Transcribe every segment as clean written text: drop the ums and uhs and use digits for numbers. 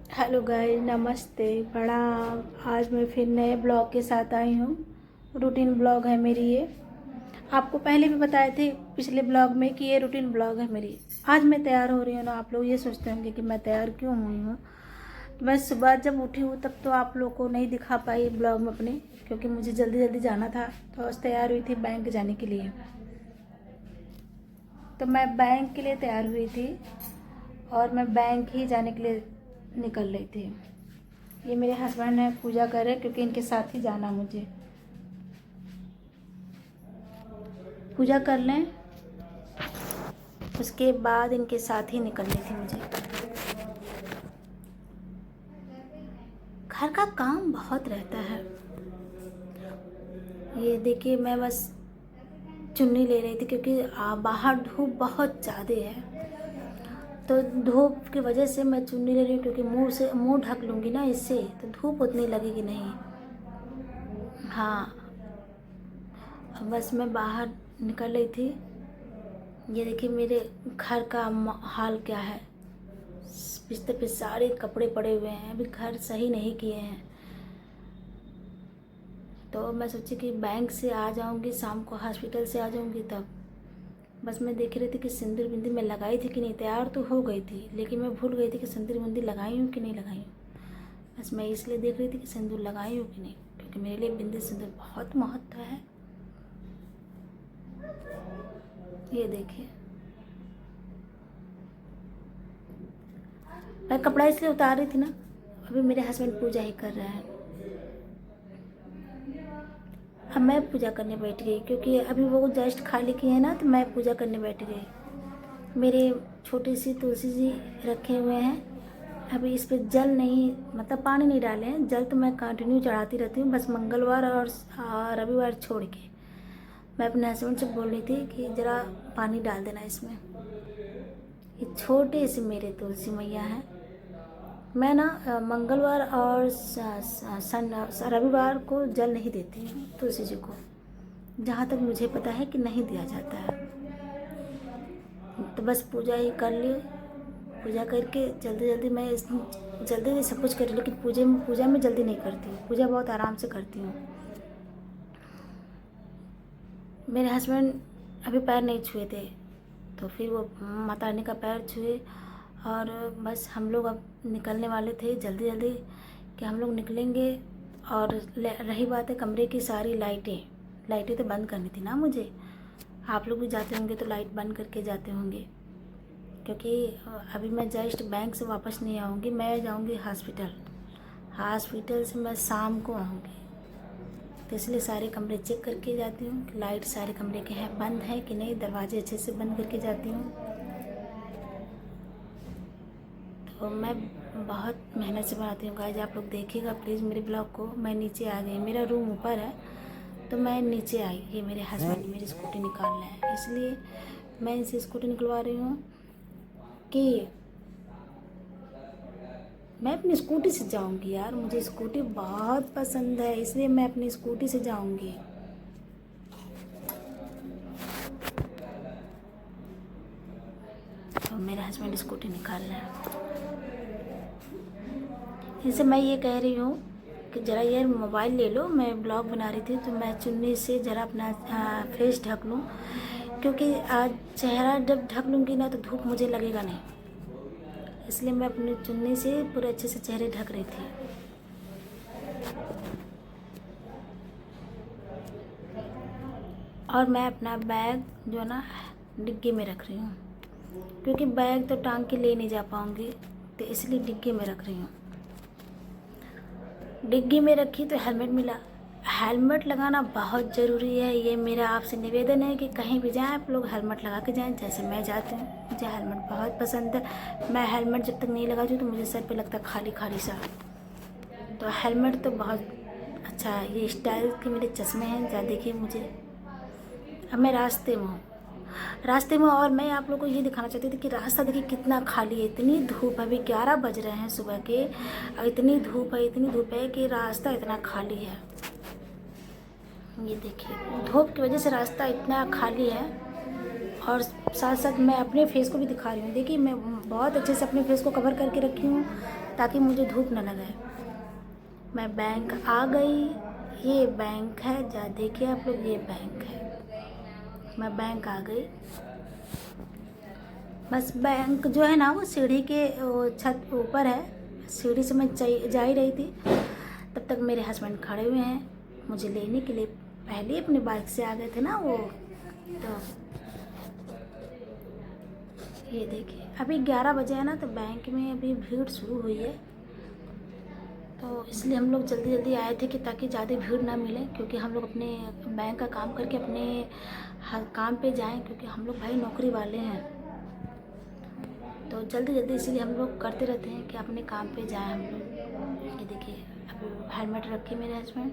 Hello guys, नमस्ते, प्रणाम। आज मैं फिर नए ब्लॉग के साथ आई हूँ। रूटीन ब्लॉग है मेरी ये। आपको पहले भी बताए थे पिछले ब्लॉग में कि ये रूटीन ब्लॉग है मेरी। आज मैं तैयार हो रही हूँ ना, आप लोग ये सोचते होंगे कि मैं तैयार क्यों हुई हूँ। तो मैं सुबह जब उठी हूँ तब तो आप लोग को नहीं दिखा पाई ब्लॉग में अपने, क्योंकि मुझे जल्दी जल्दी जाना था। तो आज तैयार हुई थी बैंक जाने के लिए। तो मैं बैंक के लिए तैयार हुई थी और मैं बैंक ही जाने के लिए निकल रही थी। ये मेरे हस्बैंड है, पूजा कर रहे, क्योंकि इनके साथ ही जाना मुझे। पूजा कर लें, उसके बाद इनके साथ ही निकलनी थी मुझे। घर का काम बहुत रहता है। ये देखिए, मैं बस चुन्नी ले रही थी क्योंकि बाहर धूप बहुत ज़्यादा है। तो धूप की वजह से मैं चुन्नी ले रही हूँ, क्योंकि मुंह ढक लूँगी ना इससे तो धूप उतनी लगेगी नहीं। हाँ, अब बस मैं बाहर निकल रही थी। ये देखिए मेरे घर का हाल क्या है। बिस्तर पे सारे कपड़े पड़े हुए हैं, अभी घर सही नहीं किए हैं। तो मैं सोची कि बैंक से आ जाऊंगी, शाम को हॉस्पिटल से आ जाऊंगी तब। बस मैं देख रही थी कि सिंदूर बिंदी मैं लगाई थी कि नहीं। तैयार तो हो गई थी, लेकिन मैं भूल गई थी कि सिंदूर बिंदी लगाई हूँ कि नहीं लगाई हूँ। बस मैं इसलिए देख रही थी कि सिंदूर लगाई हूँ कि नहीं, क्योंकि मेरे लिए बिंदी सिंदूर बहुत महत्व है। ये देखिए, मैं कपड़ा इसलिए उतार रही थी ना, अभी मेरे हस्बैंड पूजा ही कर रहे हैं। अब मैं पूजा करने बैठ गई, क्योंकि अभी वो जस्ट खाली किए हैं ना, तो मैं पूजा करने बैठ गई। मेरे छोटी सी तुलसी जी रखे हुए हैं। अभी इस पर जल नहीं, मतलब पानी नहीं डाले हैं। जल तो मैं कंटिन्यू चढ़ाती रहती हूँ, बस मंगलवार और रविवार छोड़ के। मैं अपने हस्बैंड से बोल रही थी कि ज़रा पानी डाल देना इसमें। ये छोटे से मेरे तुलसी मैया हैं। मैं ना मंगलवार और रविवार को जल नहीं देती हूँ तुलसी जी को। जहाँ तक मुझे पता है कि नहीं दिया जाता है। तो बस पूजा ही कर ली। पूजा करके जल्दी जल्दी मैं जल्दी जल्दी सब कुछ कर, लेकिन पूजा में जल्दी नहीं करती हूँ। पूजा बहुत आराम से करती हूँ। मेरे हस्बैंड अभी पैर नहीं छुए थे, तो फिर वो माता रानी का पैर छुए। और बस हम लोग अब निकलने वाले थे जल्दी जल्दी कि हम लोग निकलेंगे। और रही बात है कमरे की सारी लाइटें तो बंद करनी थी ना मुझे। आप लोग भी जाते होंगे तो लाइट बंद करके जाते होंगे, क्योंकि अभी मैं जस्ट बैंक से वापस नहीं आऊँगी। मैं जाऊँगी हॉस्पिटल से मैं शाम को आऊँगी। तो इसलिए सारे कमरे चेक करके जाती हूँ कि लाइट सारे कमरे के हैं, बंद है कि नहीं। दरवाजे अच्छे से बंद करके जाती हूँ। तो मैं बहुत मेहनत से बनाती हूँ गाइस, आप लोग देखिएगा प्लीज़ मेरे ब्लॉग को। मैं नीचे आ गई, मेरा रूम ऊपर है तो मैं नीचे आई। ये मेरे हस्बैंड मेरी स्कूटी निकाल रहे हैं, इसलिए मैं इनसे स्कूटी निकलवा रही हूँ कि मैं अपनी स्कूटी से जाऊँगी। यार मुझे स्कूटी बहुत पसंद है, इसलिए मैं अपनी स्कूटी से जाऊँगी। तो मेरे हस्बैंड स्कूटी निकाल रहे हैं। इनसे मैं ये कह रही हूँ कि ज़रा ये मोबाइल ले लो। मैं ब्लॉग बना रही थी तो मैं चुन्नी से ज़रा अपना फेस ढक लूँ, क्योंकि आज चेहरा जब ढक लूँगी ना तो धूप मुझे लगेगा नहीं। इसलिए मैं अपनी चुन्नी से पूरे अच्छे से चेहरे ढक रही थी। और मैं अपना बैग जो है ना डिग्गी में रख रही हूँ, क्योंकि बैग तो टांग के ले नहीं जा पाऊँगी, तो इसलिए डिग्गी में रख रही हूँ। डिग्गी में रखी तो हेलमेट मिला। हेलमेट लगाना बहुत ज़रूरी है। ये मेरा आपसे निवेदन है कि कहीं भी जाएं आप लोग हेलमेट लगा के जाएं। जैसे मैं जाती हूँ, मुझे हेलमेट बहुत पसंद है। मैं हेलमेट जब तक नहीं लगाती हूँ तो मुझे सर पे लगता खाली खाली सा। तो हेलमेट तो बहुत अच्छा है। ये स्टाइल के मेरे चश्मे हैं, जरा देखिए मुझे। अब मैं रास्ते में और मैं आप लोग को ये दिखाना चाहती थी कि रास्ता देखिए कितना खाली है। इतनी धूप है, अभी 11 बज रहे हैं सुबह के, और इतनी धूप है कि रास्ता इतना खाली है। ये देखिए धूप की वजह से रास्ता इतना खाली है। और साथ साथ मैं अपने फेस को भी दिखा रही हूँ। देखिए मैं बहुत अच्छे से अपने फेस को कवर करके रखी हूँ ताकि मुझे धूप ना लगे। मैं बैंक आ गई, ये बैंक है, जा देखिए आप लोग, ये बैंक है। मैं बैंक आ गई। बस बैंक जो है ना वो सीढ़ी के वो छत ऊपर है। सीढ़ी से मैं जा ही रही थी, तब तक मेरे हस्बैंड खड़े हुए हैं मुझे लेने के लिए। पहले अपनी बाइक से आ गए थे ना वो। तो ये देखिए अभी 11 बजे है ना, तो बैंक में अभी भीड़ शुरू हुई है, तो इसलिए हम लोग जल्दी जल्दी आए थे कि ताकि ज़्यादा भीड़ ना मिले, क्योंकि हम लोग अपने बैंक का काम करके अपने हर काम पे जाएं, क्योंकि हम लोग भाई नौकरी वाले हैं। तो जल्दी जल्दी इसीलिए हम लोग करते रहते हैं कि अपने काम पे जाएं हम लोग। ये देखिए अब हेलमेट रखे मेरे हस्बैंड।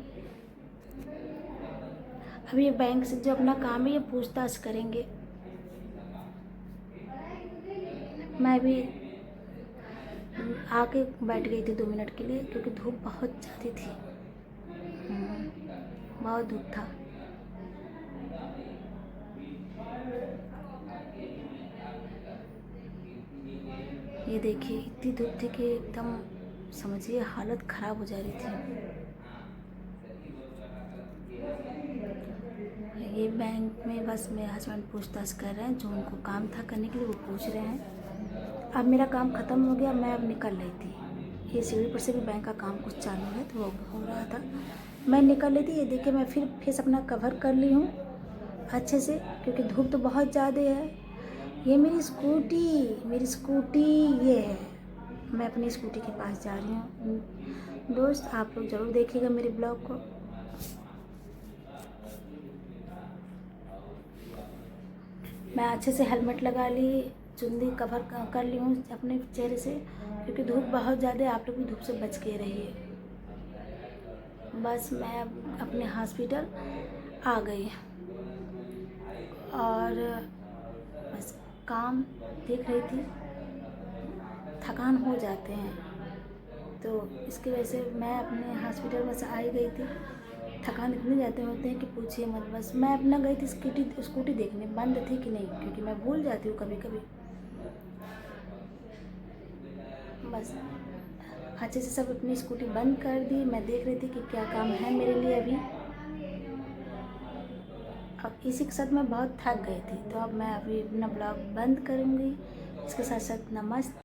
अभी ये बैंक से जो अपना काम है ये पूछताछ करेंगे। मैं भी आके बैठ गई थी 2 मिनट के लिए, क्योंकि धूप बहुत ज़्यादा थी। बहुत धूप था। ये देखिए इतनी धूप थी कि एकदम समझिए हालत ख़राब हो जा रही थी। ये बैंक में बस मेरे हस्बैंड पूछताछ कर रहे हैं, जो उनको काम था करने के लिए वो पूछ रहे हैं। अब मेरा काम ख़त्म हो गया, मैं अब निकल रही थी। ये सीढ़ी पर से भी बैंक का काम कुछ चालू है तो वो हो रहा था, मैं निकल रही थी। ये देखिए मैं फिर फेस अपना कवर कर ली हूँ अच्छे से, क्योंकि धूप तो बहुत ज़्यादा है। ये मेरी स्कूटी ये है। मैं अपनी स्कूटी के पास जा रही हूँ। दोस्त आप लोग ज़रूर देखिएगा मेरे ब्लॉग को। मैं अच्छे से हेलमेट लगा ली, चुन्नी कवर कर ली हूँ अपने चेहरे से, क्योंकि धूप बहुत ज़्यादा है। आप लोग भी धूप से बच के रहिए। बस मैं अब अपने हॉस्पिटल आ गई और बस काम देख रही थी। थकान हो जाते हैं, तो इसकी वजह से मैं अपने हॉस्पिटल बस आ ही गई थी। थकान इतने ज़्यादा होते हैं कि पूछिए मत। बस मैं अपना गई थी स्कूटी देखने बंद थी कि नहीं, क्योंकि मैं भूल जाती हूँ कभी कभी। बस अच्छे से सब अपनी स्कूटी बंद कर दी। मैं देख रही थी कि क्या काम है मेरे लिए अभी। अब इसी के साथ मैं बहुत थक गई थी, तो अब मैं अभी अपना ब्लॉग बंद करूँगी। इसके साथ साथ नमस्ते।